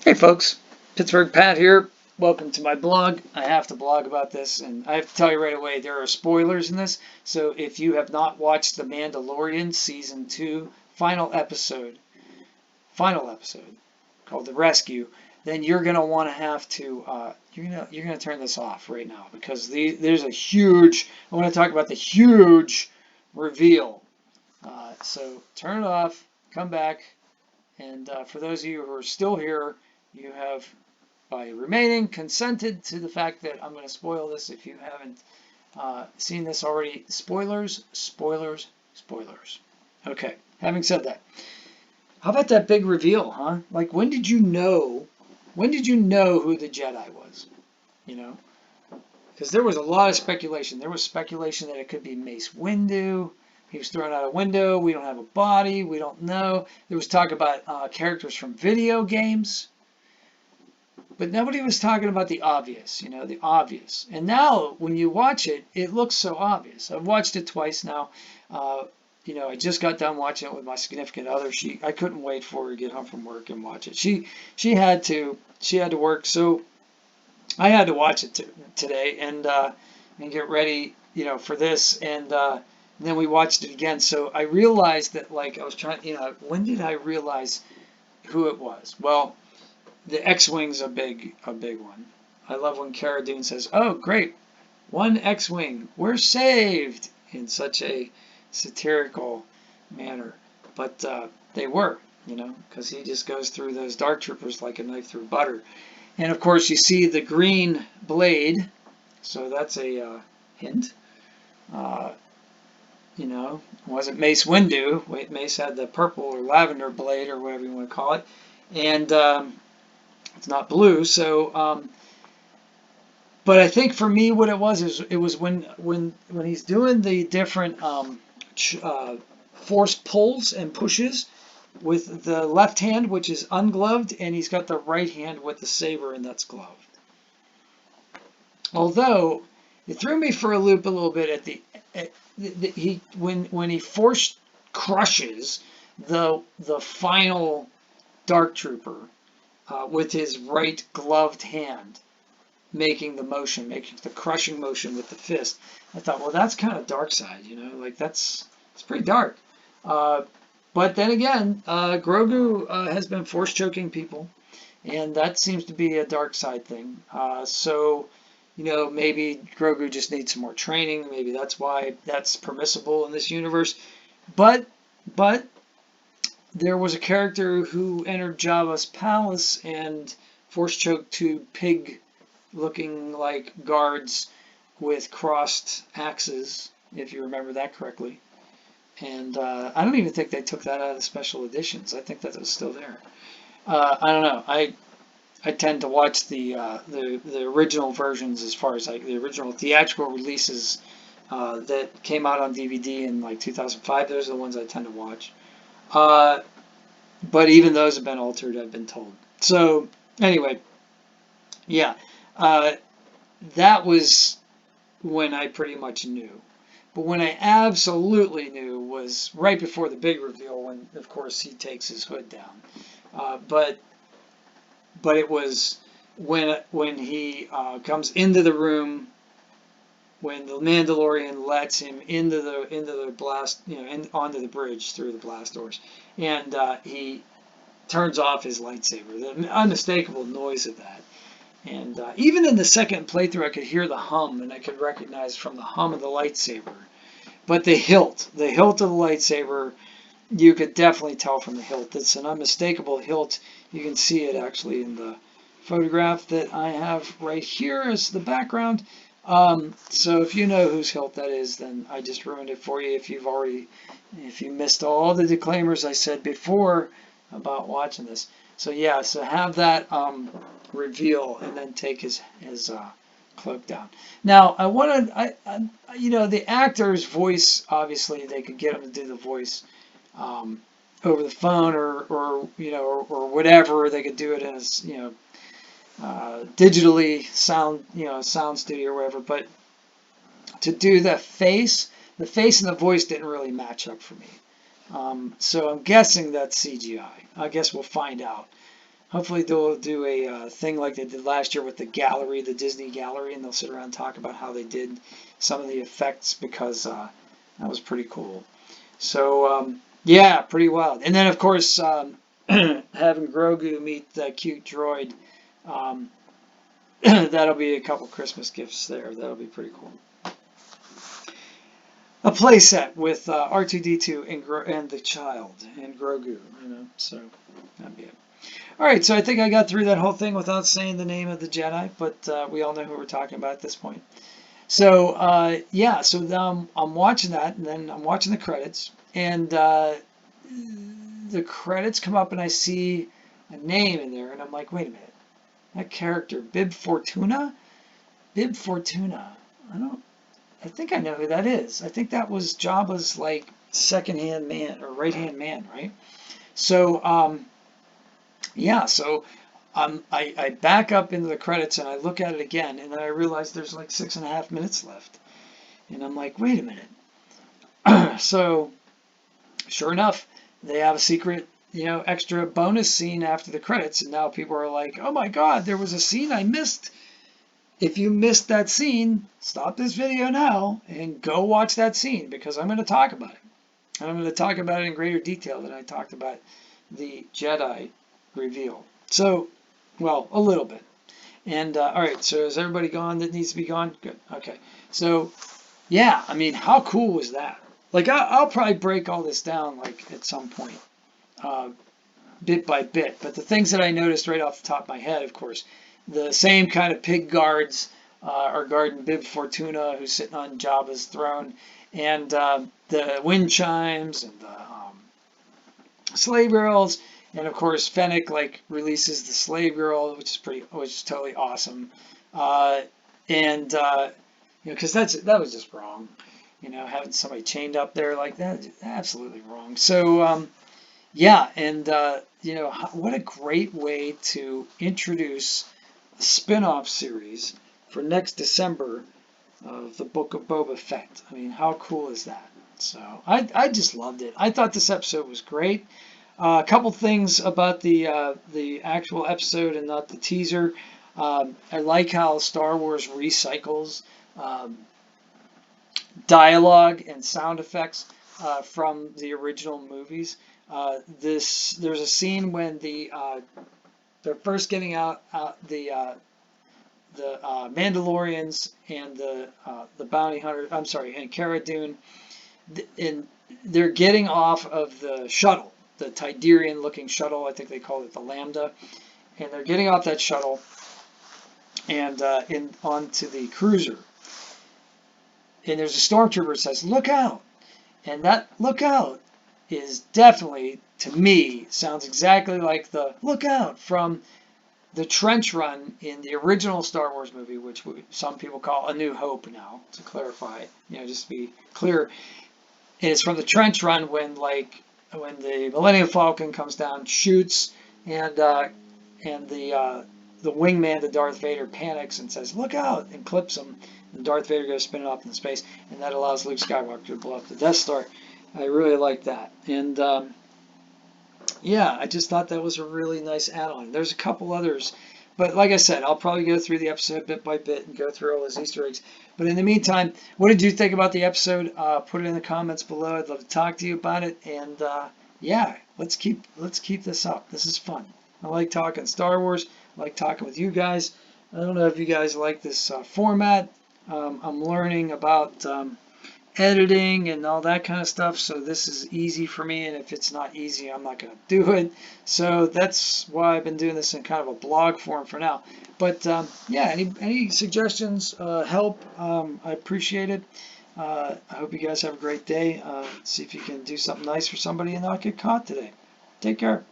Hey folks, Pittsburgh Pat here. Welcome to my blog. I have to blog about this, and I have to tell you right away there are spoilers in this. So if you have not watched The Mandalorian Season 2 final episode called The Rescue, then you're gonna want to have to you're gonna turn this off right now because there's a huge. I want to talk about the huge reveal. So turn it off, come back, and for those of you who are still here, you have, by remaining, consented to the fact that I'm going to spoil this if you haven't seen this already. Spoilers, spoilers, spoilers. Okay, having said that, how about that big reveal, huh? Like, when did you know? When did you know who the Jedi was? You know? Because there was a lot of speculation. There was speculation that it could be Mace Windu. He was thrown out a window. We don't have a body. We don't know. There was talk about characters from video games. But nobody was talking about the obvious, the obvious. And now, when you watch it, it looks so obvious. I've watched it twice now. I just got done watching it with my significant other. I couldn't wait for her to get home from work and watch it. She had to work, so I had to watch it today and get ready, for this. And then we watched it again. So I realized that, like, I was trying, when did I realize who it was? Well, the X-Wing's a big one. I love when Cara Dune says, "Oh, great, one X-Wing, we're saved," in such a satirical manner. But they were, because he just goes through those Dark Troopers like a knife through butter. And of course, you see the green blade, so that's a hint. It wasn't Mace Windu. Mace had the purple or lavender blade, or whatever you want to call it, and it's not blue. So, but I think for me, what it was is it was when he's doing the different force pulls and pushes with the left hand, which is ungloved, and he's got the right hand with the saber, and that's gloved. Although it threw me for a loop a little bit when he force crushes the final Dark Trooper with his right gloved hand, making the crushing motion with the fist. I thought, well, that's kind of dark side, like it's pretty dark. But then again, Grogu has been force choking people, and that seems to be a dark side thing. So, maybe Grogu just needs some more training. Maybe that's why that's permissible in this universe. But there was a character who entered Jabba's palace and force choked two pig-looking like guards with crossed axes, if you remember that correctly. And I don't even think they took that out of the special editions. I think that was still there. I don't know. I tend to watch the original versions, as far as like the original theatrical releases that came out on DVD in like 2005. Those are the ones I tend to watch. But even those have been altered, I've been told. So anyway, yeah, that was when I pretty much knew. But when I absolutely knew was right before the big reveal, when of course he takes his hood down. But it was when he comes into the room, when the Mandalorian lets him into the blast, onto the bridge through the blast doors, and he turns off his lightsaber. The unmistakable noise of that. And even in the second playthrough, I could hear the hum, and I could recognize from the hum of the lightsaber. But the hilt of the lightsaber, you could definitely tell from the hilt. It's an unmistakable hilt. You can see it actually in the photograph that I have right here as the background. So if you know whose hilt that is, then I just ruined it for you if you missed all the disclaimers I said before about watching this. So yeah, so have that reveal and then take his cloak down. Now I wanted, the actor's voice, obviously they could get him to do the voice over the phone or whatever. They could do it in a digitally sound studio or whatever. But to do the face and the voice didn't really match up for me. So I'm guessing that's CGI. I guess we'll find out. Hopefully they'll do a thing like they did last year with the gallery, the Disney gallery, and they'll sit around and talk about how they did some of the effects, because that was pretty cool. So yeah, pretty wild. And then of course having Grogu meet the cute droid, um, that'll be a couple Christmas gifts there. That'll be pretty cool. A playset with R2D2 and the child and Grogu, so that'd be it. All right, so I think I got through that whole thing without saying the name of the Jedi, but we all know who we're talking about at this point. So yeah, so now I'm watching that, and then I'm watching the credits, and the credits come up, and I see a name in there, and I'm like, wait a minute, that character, Bib Fortuna? Bib Fortuna. I think I know who that is. I think that was Jabba's like second-hand man or right-hand man, right? So yeah, so I back up into the credits and I look at it again, and then I realize there's like 6.5 minutes left, and I'm like, wait a minute. So sure enough, they have a secret, extra bonus scene after the credits, and now people are like, oh my God, there was a scene I missed. If you missed that scene, stop this video now and go watch that scene, because I'm going to talk about it. And I'm going to talk about it in greater detail than I talked about the Jedi reveal. So, well, a little bit. And all right, so is everybody gone that needs to be gone? Good. Okay. So, yeah, I mean, how cool was that? Like, I'll probably break all this down like at some point, bit by bit. But the things that I noticed right off the top of my head, of course, the same kind of pig guards are guarding Bib Fortuna, who's sitting on Jabba's throne, and the wind chimes and the slave girls, and of course Fennec like releases the slave girl, which is totally awesome, and because that was just wrong, having somebody chained up there like that, absolutely wrong. So yeah, and what a great way to introduce a spin-off series for next December of the Book of Boba Fett. I mean, how cool is that? So I just loved it. I thought this episode was great. A couple things about the actual episode and not the teaser. I like how Star Wars recycles dialogue and sound effects from the original movies. There's a scene when they're first getting out the Mandalorians and the bounty hunter. I'm sorry, and Cara Dune, and they're getting off of the shuttle, the Tidarian-looking shuttle. I think they call it the Lambda, and they're getting off that shuttle and onto the cruiser. And there's a stormtrooper that says, "Look out!" And that "look out" is definitely, to me, sounds exactly like the "look out" from the trench run in the original Star Wars movie, which some people call A New Hope now, to clarify, just to be clear. And it's from the trench run when the Millennium Falcon comes down, shoots, and the wingman, the Darth Vader, panics and says, "Look out," and clips him. And Darth Vader goes spinning off into space, and that allows Luke Skywalker to blow up the Death Star. I really like that. And yeah, I just thought that was a really nice add-on. There's a couple others, but like I said, I'll probably go through the episode bit by bit and go through all those Easter eggs. But in the meantime, what did you think about the episode? Put it in the comments below. I'd love to talk to you about it. And yeah, let's keep this up. This is fun. I like talking Star Wars. I like talking with you guys. I don't know if you guys like this format. I'm learning about editing and all that kind of stuff, so this is easy for me, and if it's not easy, I'm not going to do it. So that's why I've been doing this in kind of a blog form for now. But yeah, any suggestions help. I appreciate it. I hope you guys have a great day. See if you can do something nice for somebody and not get caught today. Take care.